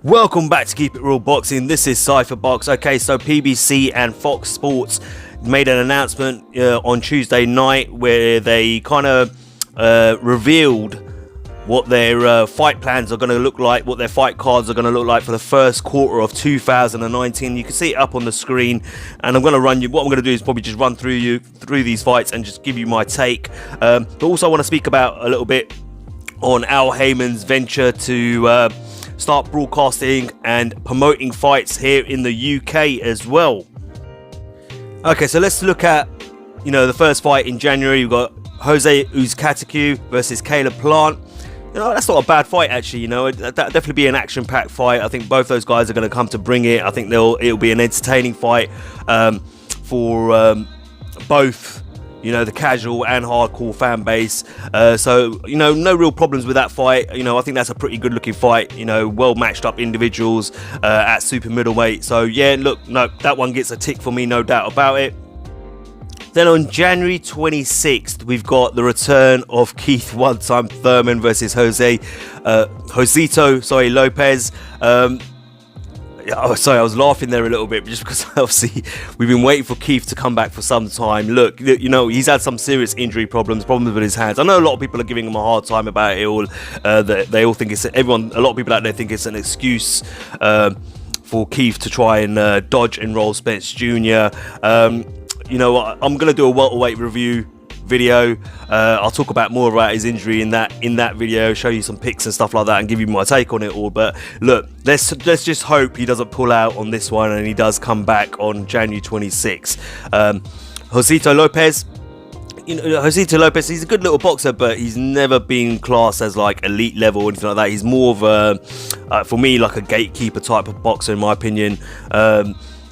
Welcome back to Keep It Real Boxing. This is Cypher Box. Okay, so PBC and Fox Sports made an announcement on Tuesday night where they kind of revealed what their fight plans are going to look like, what their fight cards are going to look like for the first quarter of 2019. You can see it up on the screen, and I'm going to run you. What I'm going to do is probably just run through these fights and just give you my take. But also, I want to speak about a little bit on Al Haymon's venture to start broadcasting and promoting fights here in the UK as well. Okay, so let's look at the first fight in January. We've got Jose Uzcategui versus Caleb Plant. That's not a bad fight, actually. That'll definitely be an action-packed fight. I think both those guys are going to come to bring it. I think it'll be an entertaining fight for both, the casual and hardcore fan base. So, no real problems with that fight. I think that's a pretty good-looking fight. Well matched up individuals at super middleweight. So, yeah, look, no, that one gets a tick for me, no doubt about it. Then on January 26th, we've got the return of Keith one-time Thurman versus Josito Lopez. Sorry, I was laughing there a little bit just because obviously we've been waiting for Keith to come back for some time. Look, he's had some serious injury problems with his hands. I know a lot of people are giving him a hard time about it all. They all think a lot of people out there think it's an excuse for Keith to try and dodge Errol Spence Jr. I'm going to do a welterweight review video. I'll talk about more about his injury in that video, show you some pics and stuff like that and give you my take on it all. But look, let's just hope he doesn't pull out on this one and he does come back on January 26th. Josito Lopez, he's a good little boxer, but he's never been classed as like elite level or anything like that. He's more of for me, like a gatekeeper type of boxer, in my opinion.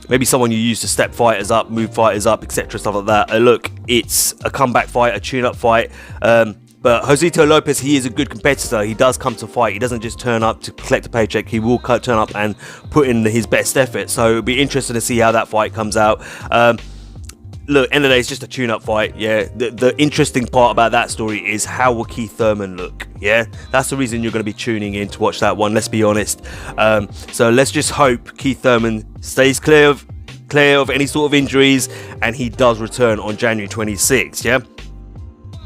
Maybe someone you use to step fighters up, move fighters up, etc., stuff like that. Look, it's a comeback fight, a tune-up fight. But Josito Lopez, he is a good competitor. He does come to fight. He doesn't just turn up to collect a paycheck. He will turn up and put in his best effort. So it'll be interesting to see how that fight comes out. Look, end of the day, it's just a tune-up fight. Yeah, the interesting part about that story is how will Keith Thurman look? Yeah, that's the reason you're going to be tuning in to watch that one. Let's be honest. So let's just hope Keith Thurman stays clear of any sort of injuries, and he does return on January 26th. Yeah.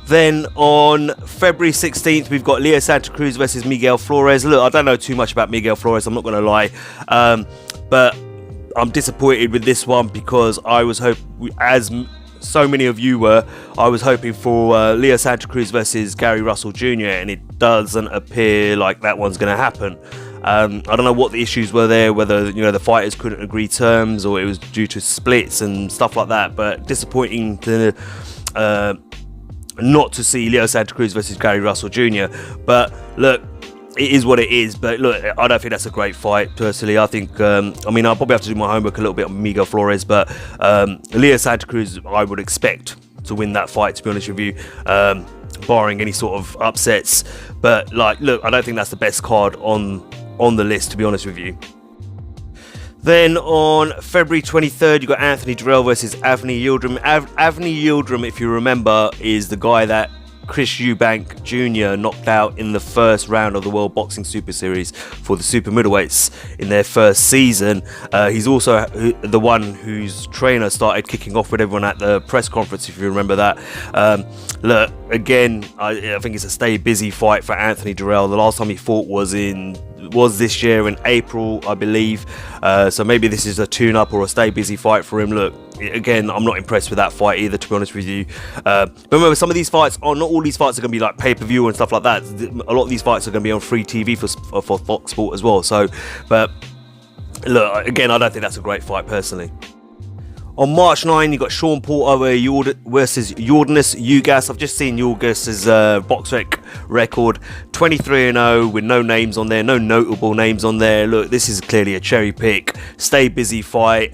Then on February 16th, we've got Leo Santa Cruz versus Miguel Flores. Look, I don't know too much about Miguel Flores. I'm not going to lie, but I'm disappointed with this one because I was hoping, as so many of you were, I was hoping for Leo Santa Cruz versus Gary Russell Jr. and it doesn't appear like that one's going to happen. I don't know what the issues were there, whether the fighters couldn't agree terms or it was due to splits and stuff like that. But disappointing to not to see Leo Santa Cruz versus Gary Russell Jr. But look, it is what it is. But look, I don't think that's a great fight personally. I think I'll probably have to do my homework a little bit on Miguel Flores, but Leo Santa Cruz I would expect to win that fight, to be honest with you, barring any sort of upsets. But look, I don't think that's the best card on the list, to be honest with you. Then on February 23rd, you got Anthony Dirrell versus Avni Yildirim. Avni Yildirim, if you remember, is the guy that Chris Eubank Jr. knocked out in the first round of the World Boxing Super Series for the super middleweights in their first season. He's also the one whose trainer started kicking off with everyone at the press conference, if you remember that. Look, again, I think it's a stay busy fight for Anthony Dirrell. The last time he fought was this year in April, I believe. So maybe this is a tune-up or a stay busy fight for him. Look, again, I'm not impressed with that fight either, to be honest with you. But remember, some of these fights not all these fights are going to be like pay-per-view and stuff like that. A lot of these fights are going to be on free TV for Fox Sport as well. So, but look, again, I don't think that's a great fight personally. On March 9, you got Shawn Porter versus Yordenis Ugas. I've just seen Ugas's BoxRec record, 23-0 with no names on there, no notable names on there. Look, this is clearly a cherry pick, stay busy fight.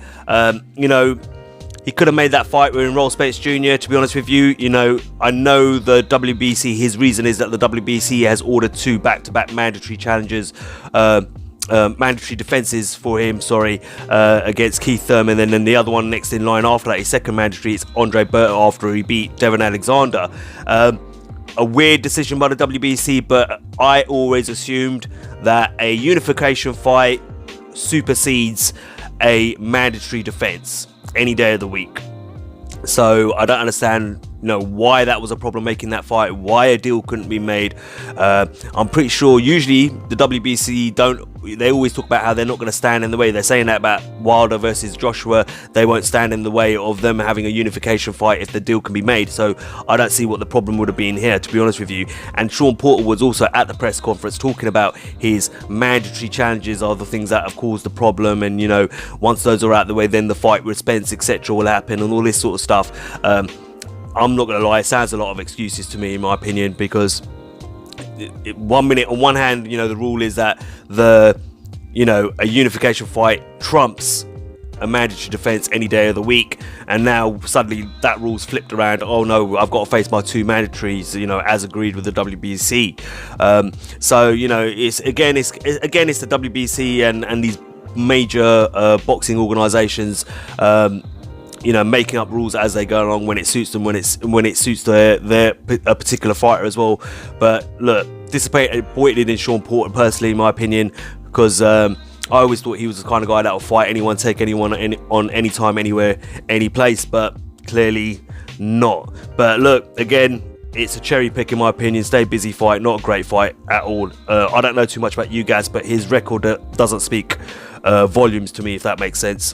He could have made that fight with Errol Spence Jr. To be honest with you, I know the WBC. His reason is that the WBC has ordered 2 back-to-back mandatory challenges. Mandatory defenses for him, against Keith Thurman, and then the other one next in line after that, his second mandatory, it's Andre Berta after he beat Devon Alexander. a weird decision by the WBC, but I always assumed that a unification fight supersedes a mandatory defense any day of the week. So I don't understand, why that was a problem making that fight, why a deal couldn't be made. I'm pretty sure usually the WBC they always talk about how they're not going to stand in the way. They're saying that about Wilder versus Joshua. They won't stand in the way of them having a unification fight if the deal can be made. So I don't see what the problem would have been here, to be honest with you. And Shawn Porter was also at the press conference talking about his mandatory challenges are the things that have caused the problem, and once those are out of the way, then the fight with Spence etc will happen and all this sort of stuff. I'm not going to lie, it sounds a lot of excuses to me, in my opinion, because 1 minute, on one hand, the rule is that a unification fight trumps a mandatory defense any day of the week, and now suddenly that rule's flipped around. Oh no, I've got to face my 2 mandatories, as agreed with the WBC. So it's the WBC and these major boxing organizations making up rules as they go along when it suits them, when it suits their a particular fighter as well. But look, disappointed in Shawn Porter personally, in my opinion, because I always thought he was the kind of guy that will fight anyone, take anyone on any time, anywhere, any place, but clearly not. But look, again, it's a cherry pick in my opinion. Stay busy fight, not a great fight at all. I don't know too much about you guys, but his record doesn't speak volumes to me, if that makes sense.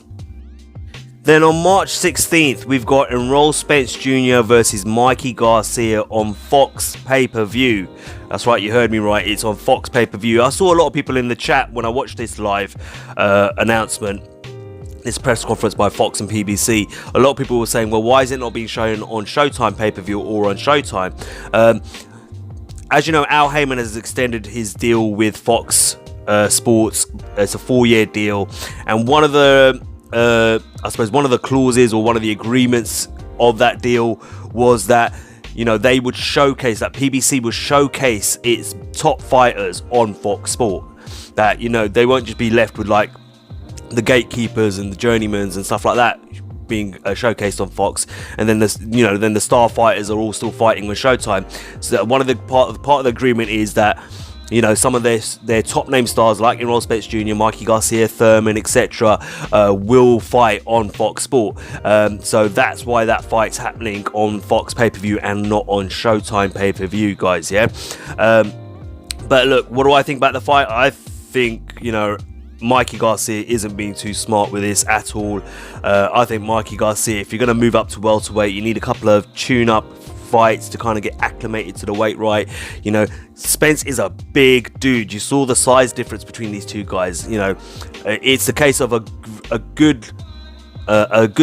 Then on March 16th, we've got Errol Spence Jr versus Mikey Garcia on Fox pay-per-view. That's right, you heard me right, it's on Fox pay-per-view. I saw a lot of people in the chat when I watched this live announcement, this press conference by Fox and PBC. A lot of people were saying, well, why is it not being shown on Showtime pay-per-view or on Showtime? As you know, Al Haymon has extended his deal with Fox Sports. It's a 4-year deal, and one of the clauses or one of the agreements of that deal was that they would showcase, that PBC would showcase its top fighters on Fox Sport. That they won't just be left with like the gatekeepers and the journeymans and stuff like that being showcased on Fox, and then the star fighters are all still fighting with Showtime. So that one of the part of the agreement is that some of their top name stars like Errol Spence Jr, Mikey Garcia, Thurman, etc. Will fight on Fox Sport. So that's why that fight's happening on Fox pay-per-view and not on Showtime pay-per-view, guys. Yeah. But look, what do I think about the fight? I think Mikey Garcia isn't being too smart with this at all. I think Mikey Garcia, if you're going to move up to welterweight, you need a couple of tune-up fights to kind of get acclimated to the weight right. Spence is a big dude. You saw the size difference between these two guys. It's the case of a good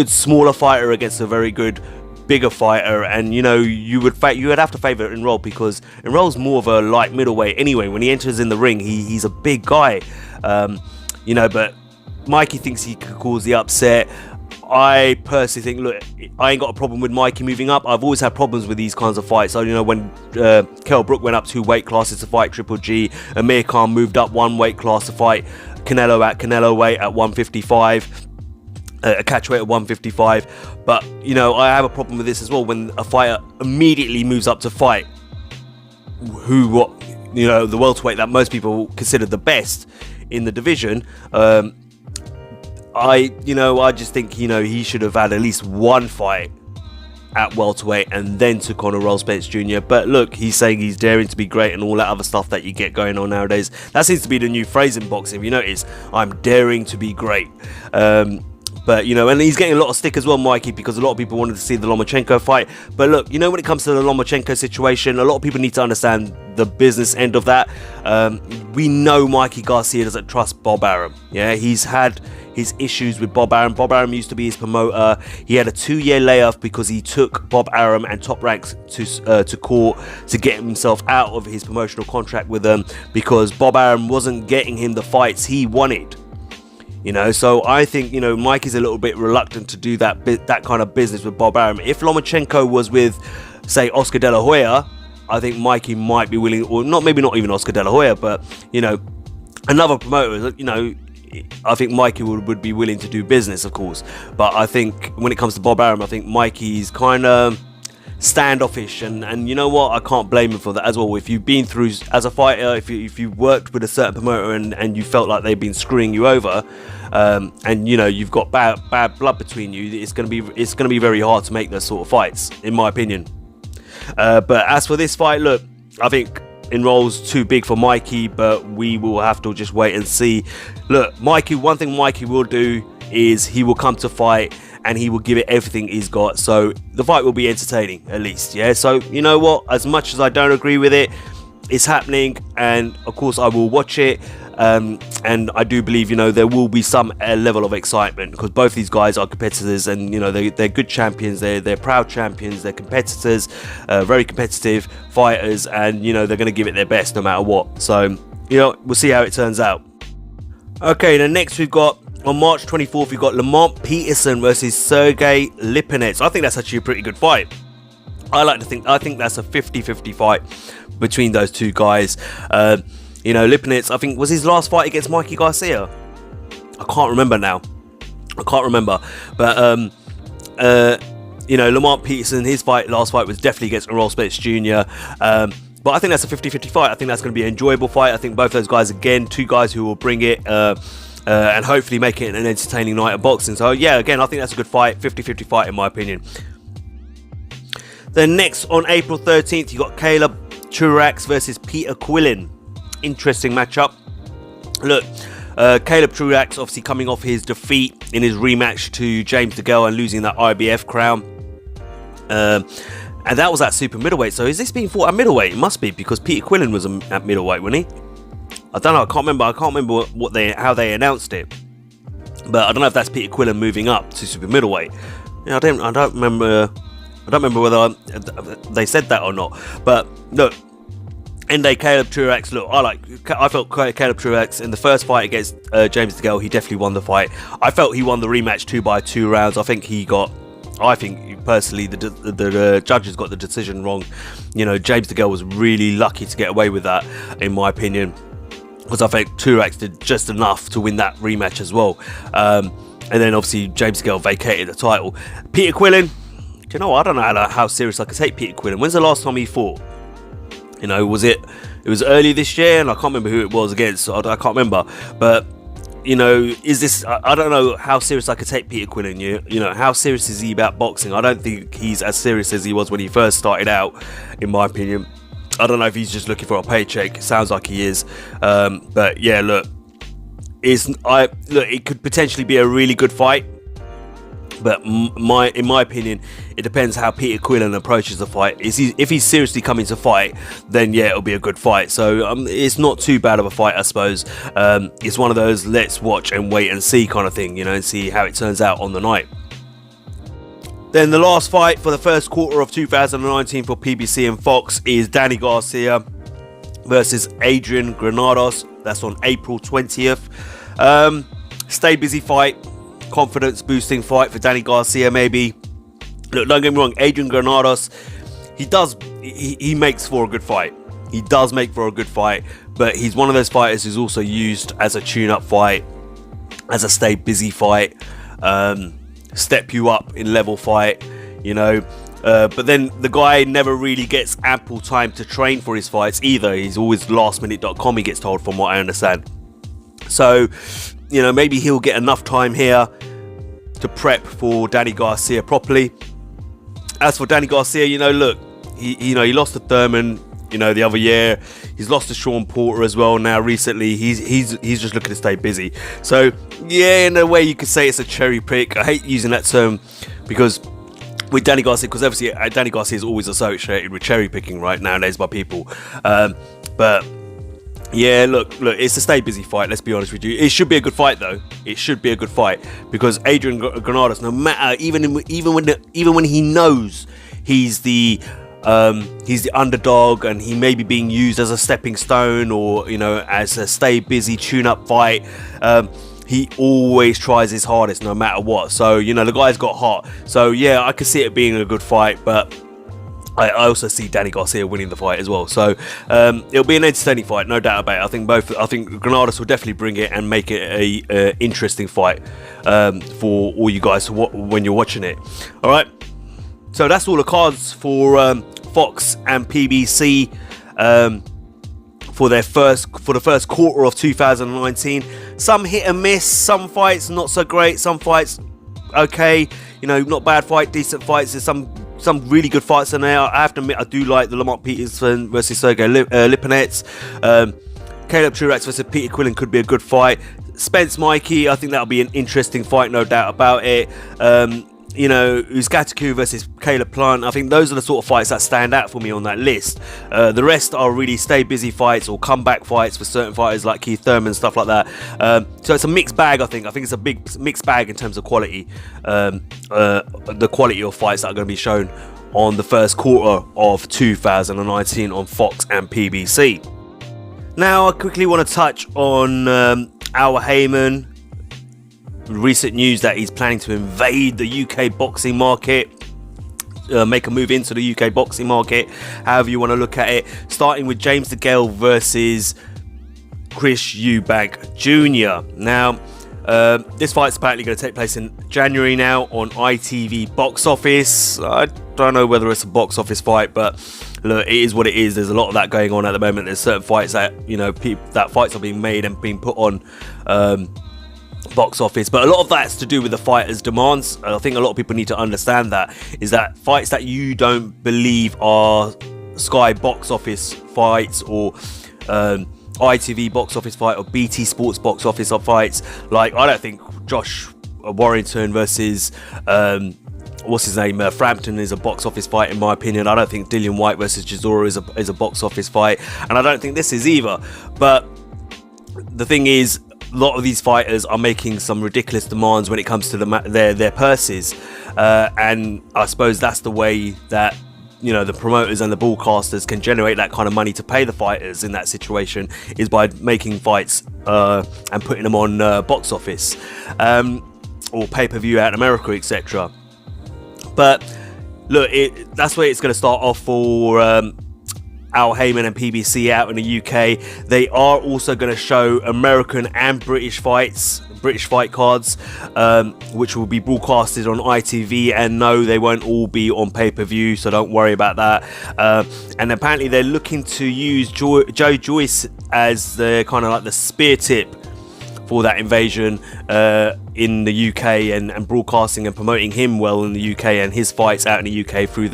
smaller fighter against a very good bigger fighter, and you would have to favor Errol, because Errol's more of a light middleweight anyway. When he enters in the ring, he's a big guy, but Mikey thinks he could cause the upset. I personally think, look, I ain't got a problem with Mikey moving up. I've always had problems with these kinds of fights. So, when Kell Brook went up 2 weight classes to fight Triple G, Amir Khan moved up 1 weight class to fight Canelo at Canelo weight at 155, a catch weight at 155. But, I have a problem with this as well, when a fighter immediately moves up to fight the welterweight that most people consider the best in the division. I just think, he should have had at least 1 fight at welterweight and then took on Errol Spence Jr. But look, he's saying he's daring to be great and all that other stuff that you get going on nowadays. That seems to be the new phrase in boxing. If you notice, I'm daring to be great. But, and he's getting a lot of stick as well, Mikey, because a lot of people wanted to see the Lomachenko fight. But look, when it comes to the Lomachenko situation, a lot of people need to understand the business end of that. We know Mikey Garcia doesn't trust Bob Arum. Yeah, he's had his issues with Bob Arum. Bob Arum used to be his promoter. He had a 2-year layoff because he took Bob Arum and Top Ranks to court to get himself out of his promotional contract with them, because Bob Arum wasn't getting him the fights he wanted. So I think, Mikey's a little bit reluctant to do that kind of business with Bob Arum. If Lomachenko was with, say, Oscar De La Hoya, I think Mikey might be willing, or maybe not even Oscar De La Hoya, but, another promoter, I think Mikey would be willing to do business, of course. But I think when it comes to Bob Arum, I think Mikey's kind of standoffish, and you know what, I can't blame him for that as well. If you've been through as a fighter, if you worked with a certain promoter and you felt like they've been screwing you over, and you know you've got bad blood between you, it's gonna be very hard to make those sort of fights, in my opinion. But as for this fight, look, I think Enroll's too big for Mikey, but we will have to just wait and see. Look, Mikey, one thing Mikey will do is he will come to fight and he will give it everything he's got, so the fight will be entertaining at least. Yeah, so you know what, as much as I don't agree with it, it's happening, and of course I will watch it. And I do believe, you know, there will be some level of excitement, because both these guys are competitors, and you know they're good champions, they're proud champions, they're competitors, very competitive fighters, and you know they're going to give it their best no matter what. So you know, we'll see how it turns out. Okay, then next we've got, on March 24th, we've got Lamont Peterson versus Sergey Lipinets. I think that's actually a pretty good fight. I think that's a 50-50 fight between those two guys. You know, Lipinets, I think, was his last fight against Mikey Garcia. I can't remember now. But you know, Lamont Peterson, his last fight was definitely against Errol Spence Jr. But I think that's a 50-50 fight. I think that's going to be an enjoyable fight. I think both those guys, again, two guys who will bring it and hopefully make it an entertaining night of boxing. So yeah, again, I think that's a good fight, 50-50 fight in my opinion. Then next, on April 13th, you got Caleb Truax versus Peter Quillin. Interesting matchup. Look, Caleb Truax obviously coming off his defeat in his rematch to James Degale and losing that IBF crown. And that was at super middleweight. So is this being fought at middleweight? It must be, because Peter Quillin was at middleweight, wasn't he? I don't know. I can't remember how they announced it. But I don't know if that's Peter Quillin moving up to super middleweight. Yeah, I don't remember whether they said that or not. But look, Caleb Truax. Look, I felt Caleb Truax in the first fight against James Degale, he definitely won the fight. I felt he won the rematch 2-2 rounds. I think personally the judges got the decision wrong. You know, James Degale was really lucky to get away with that, in my opinion, because I think Truax did just enough to win that rematch as well. And then obviously James Degale vacated the title. Peter Quillin, you know, I don't know how serious I could take Peter Quillin. When's the last time he fought? You know, it was early this year, and I can't remember who it was against. So I can't remember. But you know, I don't know how serious I could take Peter Quillin. You know, how serious is he about boxing? I don't think he's as serious as he was when he first started out, in my opinion. I don't know if he's just looking for a paycheck. It sounds like he is. But yeah, look, it could potentially be a really good fight. But in my opinion, it depends how Peter Quillin approaches the fight. If he's seriously coming to fight, then yeah, it'll be a good fight. So it's not too bad of a fight, I suppose. It's one of those let's watch and wait and see kind of thing, you know, and see how it turns out on the night. Then the last fight for the first quarter of 2019 for PBC and Fox is Danny Garcia versus Adrian Granados. That's on April 20th. Stay busy fight. Confidence boosting fight for Danny Garcia, maybe. Look, don't get me wrong, Adrian Granados, he makes for a good fight. He does make for a good fight, but he's one of those fighters who's also used as a tune-up fight, as a stay busy fight, step you up in level fight, you know. But then the guy never really gets ample time to train for his fights either. He's always lastminute.com, he gets told, from what I understand. So, you know, maybe he'll get enough time here to prep for Danny Garcia properly. As for Danny Garcia, you know, look, he lost to Thurman, you know, the other year. He's lost to Shawn Porter as well now recently. He's just looking to stay busy. So yeah, in a way you could say it's a cherry pick. I hate using that term because with Danny Garcia, because obviously Danny Garcia is always associated with cherry picking right nowadays by people. But yeah, look, it's a stay busy fight, let's be honest with you. It should be a good fight though. It should be a good fight because Adrian Granados, no matter, even when he knows he's the underdog and he may be being used as a stepping stone or, you know, as a stay busy tune up fight, he always tries his hardest no matter what. So, you know, the guy's got heart. So yeah, I could see it being a good fight, but I also see Danny Garcia winning the fight as well. So it'll be an entertaining fight, no doubt about it. I think Granados will definitely bring it and make it a interesting fight for all you guys when you're watching it. All right. So that's all the cards for Fox and PBC for the first quarter of 2019. Some hit and miss, some fights not so great, some fights okay, not bad fight, decent fights. There's some really good fights in there. I have to admit, I do like the Lamont Peterson versus Sergey Lipinets. Caleb Truax versus Peter Quillen could be a good fight. Spence Mikey, I think that'll be an interesting fight, no doubt about it. Uzcaticu versus Caleb Plant. I think those are the sort of fights that stand out for me on that list. The rest are really stay busy fights or comeback fights for certain fighters like Keith Thurman and stuff like that. So it's a mixed bag, I think. I think it's a big mixed bag in terms of quality. The quality of fights that are going to be shown on the first quarter of 2019 on Fox and PBC. Now, I quickly want to touch on our Haymon. Recent news that he's planning to invade the UK boxing market, make a move into the UK boxing market, however you want to look at it, starting with James Degale versus Chris Eubank Jr. Now, this fight's apparently going to take place in January now on ITV Box Office. I don't know whether it's a box office fight, but look, it is what it is. There's a lot of that going on at the moment. There's certain fights that, that fights are being made and being put on box office, but a lot of that's to do with the fighters' demands. I think a lot of people need to understand that is that fights that you don't believe are Sky box office fights or ITV box office fight or BT Sports box office fights, like I don't think Josh Warrington versus Frampton is a box office fight in my opinion. I don't think Dillian Whyte versus Chisora is a box office fight, and I don't think this is either. But the thing is, a lot of these fighters are making some ridiculous demands when it comes to their purses, and I suppose that's the way that the promoters and the broadcasters can generate that kind of money to pay the fighters in that situation, is by making fights and putting them on box office or pay-per-view out in America, etc. But look, that's where it's going to start off for our Haymon and PBC out in the UK. They are also going to show American and British fights, British fight cards, which will be broadcasted on ITV, and no, they won't all be on pay-per-view, so don't worry about that. And apparently they're looking to use Joe Joyce as the kind of like the spear tip for that invasion in the UK, and broadcasting and promoting him well in the UK and his fights out in the UK through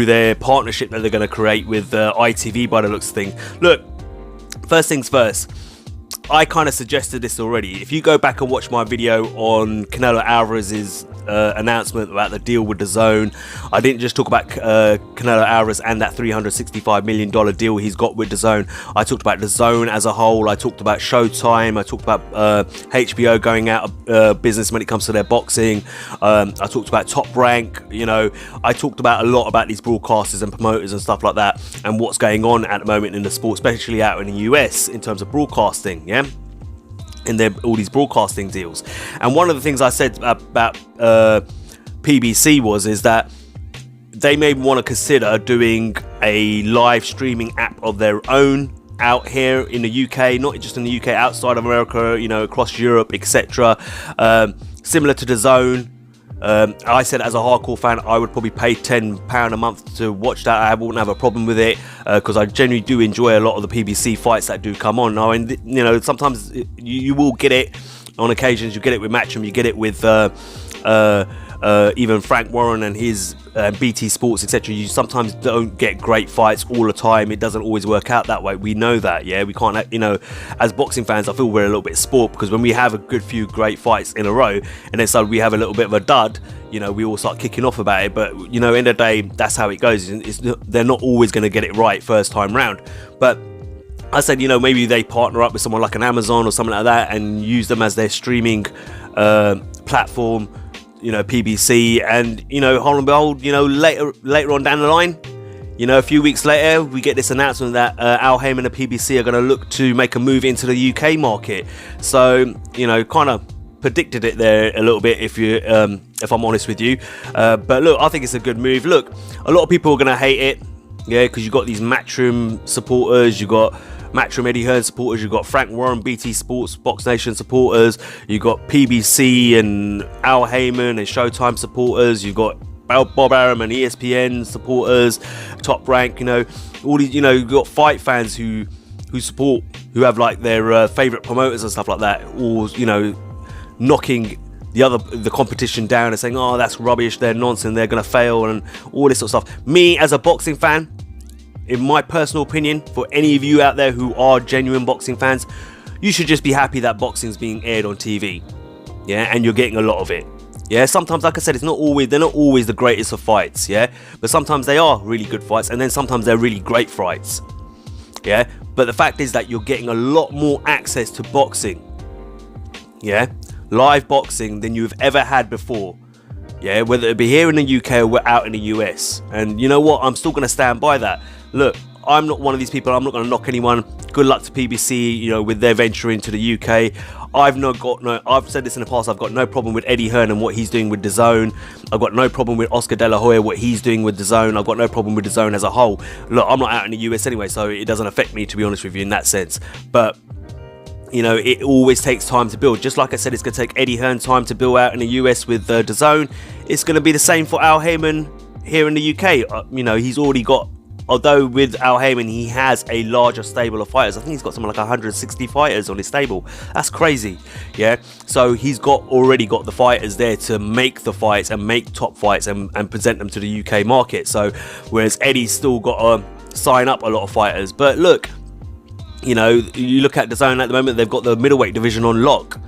their partnership that they're going to create with ITV by the looks of things. Look, first things first, I kind of suggested this already. If you go back and watch my video on Canelo Alvarez's announcement about the deal with DAZN, I didn't just talk about Canelo Alvarez and that $365 million deal he's got with DAZN. I talked about DAZN as a whole. I talked about Showtime. I talked about HBO going out of business when it comes to their boxing. I talked about Top Rank. I talked about a lot about these broadcasters and promoters and stuff like that, and what's going on at the moment in the sport, especially out in the US in terms of broadcasting. Yeah. In all these broadcasting deals. And one of the things I said about PBC is that they may want to consider doing a live streaming app of their own out here in the UK, not just in the UK, outside of America, across Europe, etc. Similar to DAZN. I said as a hardcore fan, I would probably pay £10 a month to watch that. I wouldn't have a problem with it, because I generally do enjoy a lot of the PBC fights that do come on. Now, and sometimes you will get it on occasions. You get it with Matchroom, you get it with even Frank Warren and his BT Sports, etc. You sometimes don't get great fights all the time. It doesn't always work out that way. We know that, yeah. We can't, as boxing fans, I feel we're a little bit spoiled, because when we have a good few great fights in a row, and then suddenly we have a little bit of a dud, we all start kicking off about it. But end of the day, that's how it goes. They're not always going to get it right first time round. But I said, maybe they partner up with someone like an Amazon or something like that, and use them as their streaming platform. PBC, and hold and behold, later on down the line, a few weeks later, we get this announcement that Al Haymon and PBC are going to look to make a move into the UK market. So kind of predicted it there a little bit, if I'm honest with you. But look, I think it's a good move. Look, a lot of people are going to hate it, yeah, because you got these Matchroom supporters, you got Matchroom Eddie Hearn supporters, you've got Frank Warren, BT Sports, Box Nation supporters, you've got PBC and Al Haymon and Showtime supporters, you've got Bob Arum and ESPN supporters, Top Rank, you know, all these, you know, you've got fight fans who support, who have like their favourite promoters and stuff like that, or, you know, knocking the competition down and saying, oh, that's rubbish, they're nonsense, they're going to fail, and all this sort of stuff. Me, as a boxing fan, in my personal opinion, for any of you out there who are genuine boxing fans, you should just be happy that boxing's being aired on TV. Yeah, and you're getting a lot of it. Yeah, sometimes, like I said, they're not always the greatest of fights, yeah, but sometimes they are really good fights, and then sometimes they're really great fights. Yeah, but the fact is that you're getting a lot more access to boxing, yeah, live boxing, than you've ever had before. Yeah, whether it be here in the UK or out in the US. And you know what, I'm still going to stand by that. Look, I'm not one of these people, I'm not going to knock anyone. Good luck to PBC, you know, with their venture into the UK. I've said this in the past, I've got no problem with Eddie Hearn and what he's doing with DAZN. I've got no problem with Oscar De La Hoya, what he's doing with DAZN. I've got no problem with DAZN as a whole. Look, I'm not out in the US anyway, so it doesn't affect me, to be honest with you, in that sense. But you know, it always takes time to build. Just like I said, it's going to take Eddie Hearn time to build out in the US with DAZN. It's going to be the same for Al Haymon here in the UK. You know, he's already got, although with Al Haymon, he has a larger stable of fighters. I think he's got something like 160 fighters on his stable. That's crazy, yeah? So he's already got the fighters there to make the fights and make top fights and present them to the UK market. So, whereas Eddie's still got to sign up a lot of fighters. But look, you know, you look at DAZN at the moment, they've got the middleweight division on lock.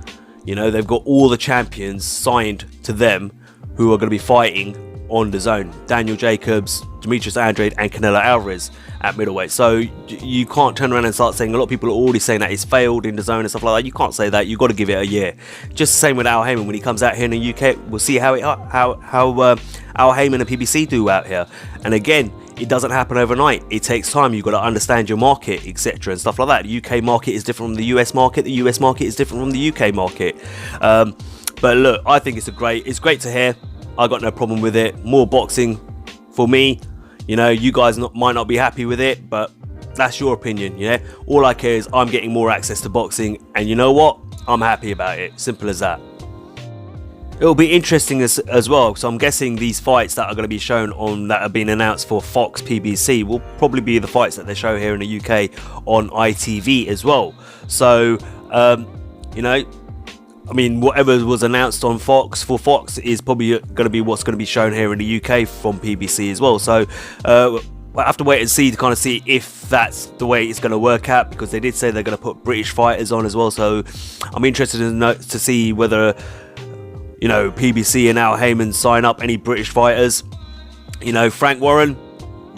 You know, they've got all the champions signed to them who are going to be fighting on DAZN. Daniel Jacobs, Demetrius Andrade and Canelo Alvarez at middleweight. So you can't turn around and start saying, a lot of people are already saying that it's failed in DAZN and stuff like that. You can't say that. You've got to give it a year. Just the same with Al Haymon. When he comes out here in the UK, we'll see how Al Haymon and PBC do out here. And again, it doesn't happen overnight. It takes time. You've got to understand your market, etc. and stuff like that. The UK market is different from the US market. The US market is different from the UK market. But look, I think it's great to hear. I got no problem with it. More boxing for me. You know, you guys might not be happy with it, but that's your opinion. Yeah. All I care is I'm getting more access to boxing, and you know what? I'm happy about it. Simple as that. It'll be interesting as well, so I'm guessing these fights that are going to be shown on, that have been announced for Fox PBC, will probably be the fights that they show here in the UK on ITV as well. So, you know, I mean, whatever was announced on Fox for Fox is probably going to be what's going to be shown here in the UK from PBC as well. So, I have to wait and see to kind of see if that's the way it's going to work out, because they did say they're going to put British fighters on as well. So, I'm interested to see whether, you know, PBC and Al Haymon sign up any British fighters. You know, Frank Warren,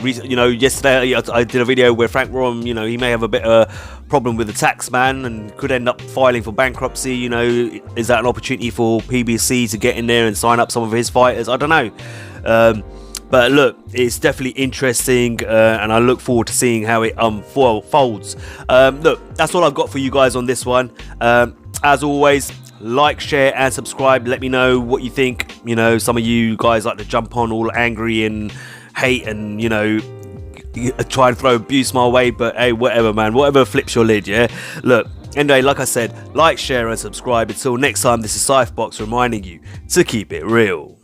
you know, yesterday I did a video where Frank Warren, you know, he may have a bit of a problem with the tax man and could end up filing for bankruptcy. You know, is that an opportunity for PBC to get in there and sign up some of his fighters? I don't know. But look, it's definitely interesting, and I look forward to seeing how it unfolds. Look, that's all I've got for you guys on this one. As always, like, share and subscribe. Let me know what you think. You know, some of you guys like to jump on all angry and hate and, you know, try and throw abuse my way, but hey, whatever, man, whatever flips your lid. Yeah, look, anyway, like I said, like, share and subscribe. Until next time, this is Cyphbox reminding you to keep it real.